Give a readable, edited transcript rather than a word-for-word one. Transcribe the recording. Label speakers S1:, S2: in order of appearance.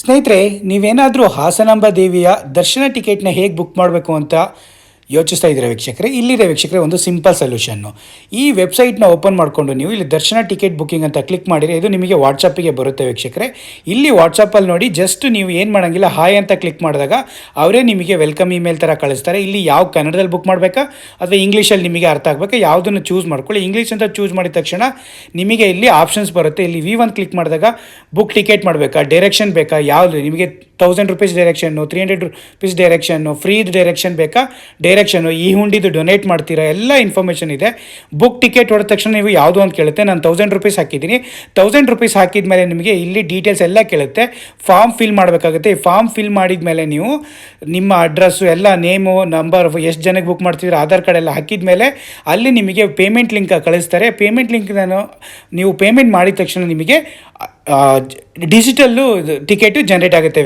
S1: ಸ್ನೇಹಿತರೆ, ನೀವೇನಾದರೂ ಹಾಸನಾಂಬ ದೇವಿಯ ದರ್ಶನ ಟಿಕೆಟ್ನ ಹೇಗೆ ಬುಕ್ ಮಾಡಬೇಕು ಅಂತ ಯೋಚಿಸ್ತಾ ಇದ್ದೀರಾ ವೀಕ್ಷಕರೇ? ಇಲ್ಲಿದೆ ವೀಕ್ಷಕರೇ ಒಂದು ಸಿಂಪಲ್ ಸೊಲ್ಯೂಷನ್ನು. ಈ ವೆಬ್ಸೈಟ್ನ ಓಪನ್ ಮಾಡಿಕೊಂಡು ನೀವು ಇಲ್ಲಿ ದರ್ಶನ ಟಿಕೆಟ್ ಬುಕ್ಕಿಂಗ್ ಅಂತ ಕ್ಲಿಕ್ ಮಾಡಿದರೆ ಇದು ನಿಮಗೆ ವಾಟ್ಸಪ್ಪಿಗೆ ಬರುತ್ತೆ ವೀಕ್ಷಕರೇ. ಇಲ್ಲಿ ವಾಟ್ಸಪ್ಪಲ್ಲಿ ನೋಡಿ ಜಸ್ಟ್ ನೀವು ಏನು ಮಾಡೋಂಗಿಲ್ಲ, ಹಾಯ್ ಅಂತ ಕ್ಲಿಕ್ ಮಾಡಿದಾಗ ಅವರೇ ನಿಮಗೆ ವೆಲ್ಕಮ್ ಇಮೇಲ್ ಥರ ಕಳಿಸ್ತಾರೆ. ಇಲ್ಲಿ ಯಾವ ಕನ್ನಡದಲ್ಲಿ ಬುಕ್ ಮಾಡಬೇಕಾ ಅಥವಾ ಇಂಗ್ಲೀಷಲ್ಲಿ ನಿಮಗೆ ಅರ್ಥ ಆಗಬೇಕಾ, ಯಾವುದನ್ನು ಚೂಸ್ ಮಾಡ್ಕೊಳ್ಳಿ. ಇಂಗ್ಲೀಷ್ ಅಂತ ಚೂಸ್ ಮಾಡಿದ ತಕ್ಷಣ ನಿಮಗೆ ಇಲ್ಲಿ ಆಪ್ಷನ್ಸ್ ಬರುತ್ತೆ. ಇಲ್ಲಿ V1 ಕ್ಲಿಕ್ ಮಾಡಿದಾಗ ಬುಕ್ ಟಿಕೆಟ್ ಮಾಡಬೇಕಾ, ಡೈರೆಕ್ಷನ್ ಬೇಕಾ, ಯಾವುದು ನಿಮಗೆ 1000 rupees direction, 300 rupees direction, free direction ಬೇಕಾ, ಡೈರೆಕ್ಷನ್ನು, ಈ ಹುಂಡಿದು ಡೊನೇಟ್ ಮಾಡ್ತೀರಾ, ಎಲ್ಲ ಇನ್ಫಾರ್ಮೇಷನ್ ಇದೆ. ಬುಕ್ ಟಿಕೆಟ್ ಹೊಡೆದ ತಕ್ಷಣ ನೀವು ಯಾವುದು ಅಂತ ಕೇಳುತ್ತೆ. ನಾನು 1000 ರೂಪೀಸ್ ಹಾಕಿದ್ದೀನಿ. 1000 ರೂಪೀಸ್ ಹಾಕಿದ ಮೇಲೆ ನಿಮಗೆ ಇಲ್ಲಿ ಡೀಟೇಲ್ಸ್ ಎಲ್ಲ ಕೇಳುತ್ತೆ. ಫಾರ್ಮ್ ಫಿಲ್ ಮಾಡಬೇಕಾಗುತ್ತೆ. ಈ ಫಾರ್ಮ್ ಫಿಲ್ ಮಾಡಿದ ಮೇಲೆ ನೀವು ನಿಮ್ಮ ಅಡ್ರೆಸ್ಸು ಎಲ್ಲ, ನೇಮು, ನಂಬರ್, ಎಷ್ಟು ಜನಕ್ಕೆ ಬುಕ್ ಮಾಡ್ತಿದ್ದೀರ, ಆಧಾರ್ ಕಾರ್ಡ್ ಎಲ್ಲ ಹಾಕಿದ ಮೇಲೆ ಅಲ್ಲಿ ನಿಮಗೆ ಪೇಮೆಂಟ್ ಲಿಂಕ್ ಕಳಿಸ್ತಾರೆ. ಪೇಮೆಂಟ್ ಲಿಂಕ್ ನೀವು ಪೇಮೆಂಟ್ ಮಾಡಿದ ತಕ್ಷಣ ನಿಮಗೆ ಡಿಜಿಟಲ್ಲು ಟಿಕೆಟು ಜನ್ರೇಟ್ ಆಗುತ್ತೆ.